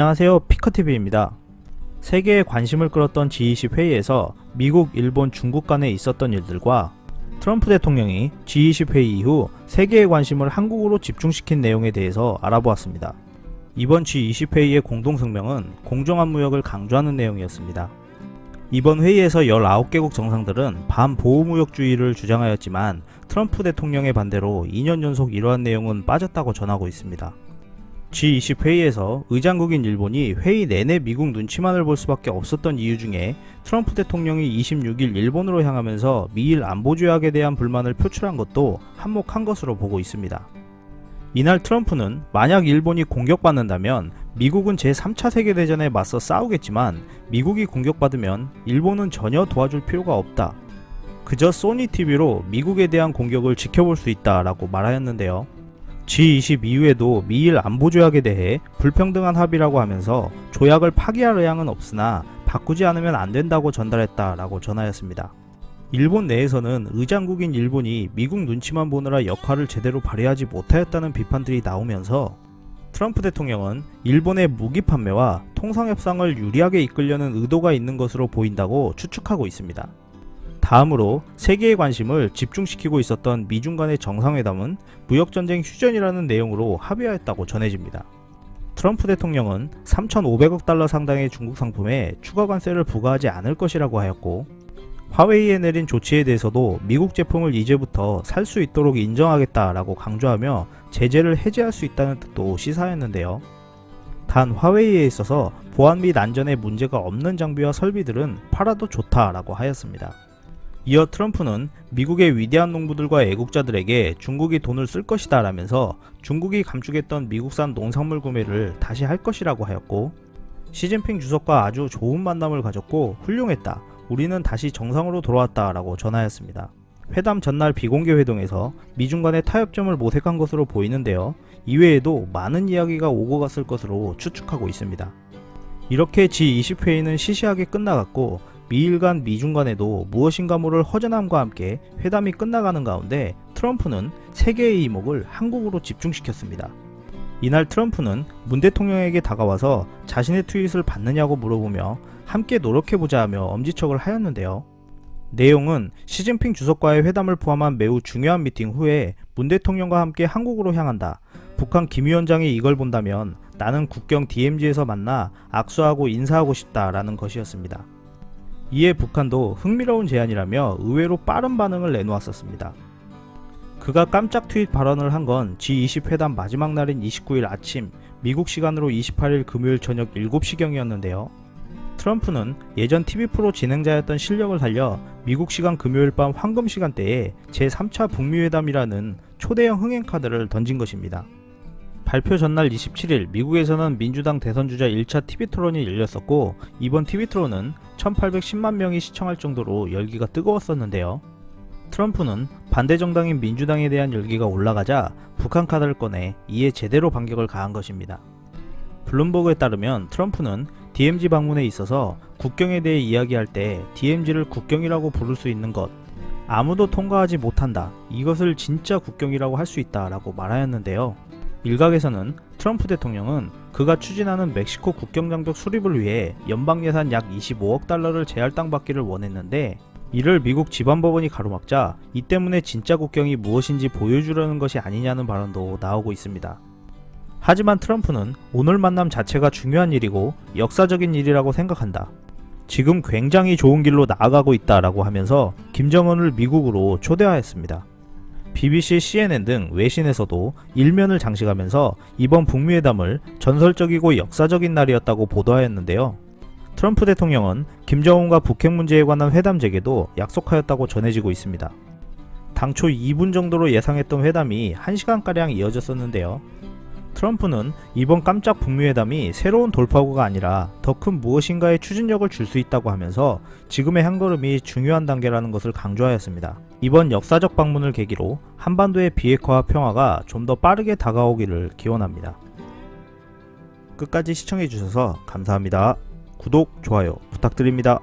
안녕하세요, 피커TV입니다. 세계의 관심을 끌었던 G20 회의에서 미국, 일본, 중국 간에 있었던 일들과 트럼프 대통령이 G20 회의 이후 세계의 관심을 한국으로 집중시킨 내용에 대해서 알아보았습니다. 이번 G20 회의의 공동성명은 공정한 무역을 강조하는 내용이었습니다. 이번 회의에서 19개국 정상들은 반보호무역주의를 주장하였지만 트럼프 대통령의 반대로 2년 연속 이러한 내용은 빠졌다고 전하고 있습니다. G20 회의에서 의장국인 일본이 회의 내내 미국 눈치만을 볼 수밖에 없었던 이유 중에 트럼프 대통령이 26일 일본으로 향하면서 미일 안보조약에 대한 불만을 표출한 것도 한몫한 것으로 보고 있습니다. 이날 트럼프는 만약 일본이 공격받는다면 미국은 제3차 세계대전에 맞서 싸우겠지만 미국이 공격받으면 일본은 전혀 도와줄 필요가 없다. 그저 소니TV로 미국에 대한 공격을 지켜볼 수 있다 라고 말하였는데요. G20 이후에도 미일 안보조약에 대해 불평등한 합의라고 하면서 조약을 파기할 의향은 없으나 바꾸지 않으면 안 된다고 전달했다라고 전하였습니다. 일본 내에서는 의장국인 일본이 미국 눈치만 보느라 역할을 제대로 발휘하지 못하였다는 비판들이 나오면서 트럼프 대통령은 일본의 무기 판매와 통상협상을 유리하게 이끌려는 의도가 있는 것으로 보인다고 추측하고 있습니다. 다음으로 세계의 관심을 집중시키고 있었던 미중 간의 정상회담은 무역전쟁 휴전이라는 내용으로 합의하였다고 전해집니다. 트럼프 대통령은 3,500억 달러 상당의 중국 상품에 추가 관세를 부과하지 않을 것이라고 하였고, 화웨이에 내린 조치에 대해서도 미국 제품을 이제부터 살 수 있도록 인정하겠다라고 강조하며 제재를 해제할 수 있다는 뜻도 시사하였는데요. 단 화웨이에 있어서 보안 및 안전에 문제가 없는 장비와 설비들은 팔아도 좋다라고 하였습니다. 이어 트럼프는 미국의 위대한 농부들과 애국자들에게 중국이 돈을 쓸 것이다 라면서 중국이 감축했던 미국산 농산물 구매를 다시 할 것이라고 하였고, 시진핑 주석과 아주 좋은 만남을 가졌고 훌륭했다. 우리는 다시 정상으로 돌아왔다 라고 전하였습니다. 회담 전날 비공개 회동에서 미중 간의 타협점을 모색한 것으로 보이는데요. 이외에도 많은 이야기가 오고 갔을 것으로 추측하고 있습니다. 이렇게 G20 회의는 시시하게 끝나갔고, 미일 간 미중 간에도 무엇인가 모를 허전함과 함께 회담이 끝나가는 가운데 트럼프는 세계의 이목을 한국으로 집중시켰습니다. 이날 트럼프는 문 대통령에게 다가와서 자신의 트윗을 받느냐고 물어보며 함께 노력해보자 하며 엄지척을 하였는데요. 내용은 시진핑 주석과의 회담을 포함한 매우 중요한 미팅 후에 문 대통령과 함께 한국으로 향한다. 북한 김 위원장이 이걸 본다면 나는 국경 DMZ에서 만나 악수하고 인사하고 싶다 라는 것이었습니다. 이에 북한도 흥미로운 제안이라며 의외로 빠른 반응을 내놓았었습니다. 그가 깜짝 트윗 발언을 한 건 G20 회담 마지막 날인 29일 아침, 미국 시간으로 28일 금요일 저녁 7시경이었는데요. 트럼프는 예전 TV 프로 진행자였던 실력을 살려 미국 시간 금요일 밤 황금 시간대에 제3차 북미회담이라는 초대형 흥행카드를 던진 것입니다. 발표 전날 27일 미국에서는 민주당 대선주자 1차 TV토론이 열렸었고, 이번 TV토론은 1810만 명이 시청할 정도로 열기가 뜨거웠었는데요. 트럼프는 반대 정당인 민주당에 대한 열기가 올라가자 북한 카드를 꺼내 이에 제대로 반격을 가한 것입니다. 블룸버그에 따르면 트럼프는 DMZ 방문에 있어서 국경에 대해 이야기할 때 DMZ를 국경이라고 부를 수 있는 것, 아무도 통과하지 못한다, 이것을 진짜 국경이라고 할 수 있다 라고 말하였는데요. 일각에서는 트럼프 대통령은 그가 추진하는 멕시코 국경장벽 수립을 위해 연방 예산 약 25억 달러를 재할당받기를 원했는데, 이를 미국 지방법원이 가로막자 이 때문에 진짜 국경이 무엇인지 보여주려는 것이 아니냐는 발언도 나오고 있습니다. 하지만 트럼프는 오늘 만남 자체가 중요한 일이고 역사적인 일이라고 생각한다. 지금 굉장히 좋은 길로 나아가고 있다라고 하면서 김정은을 미국으로 초대하였습니다. BBC, CNN 등 외신에서도 일면을 장식하면서 이번 북미회담을 전설적이고 역사적인 날이었다고 보도하였는데요. 트럼프 대통령은 김정은과 북핵 문제에 관한 회담 재개도 약속하였다고 전해지고 있습니다. 당초 2분 정도로 예상했던 회담이 1시간가량 이어졌었는데요. 트럼프는 이번 깜짝 북미회담이 새로운 돌파구가 아니라 더 큰 무엇인가의 추진력을 줄 수 있다고 하면서 지금의 한 걸음이 중요한 단계라는 것을 강조하였습니다. 이번 역사적 방문을 계기로 한반도의 비핵화와 평화가 좀 더 빠르게 다가오기를 기원합니다. 끝까지 시청해주셔서 감사합니다. 구독, 좋아요 부탁드립니다.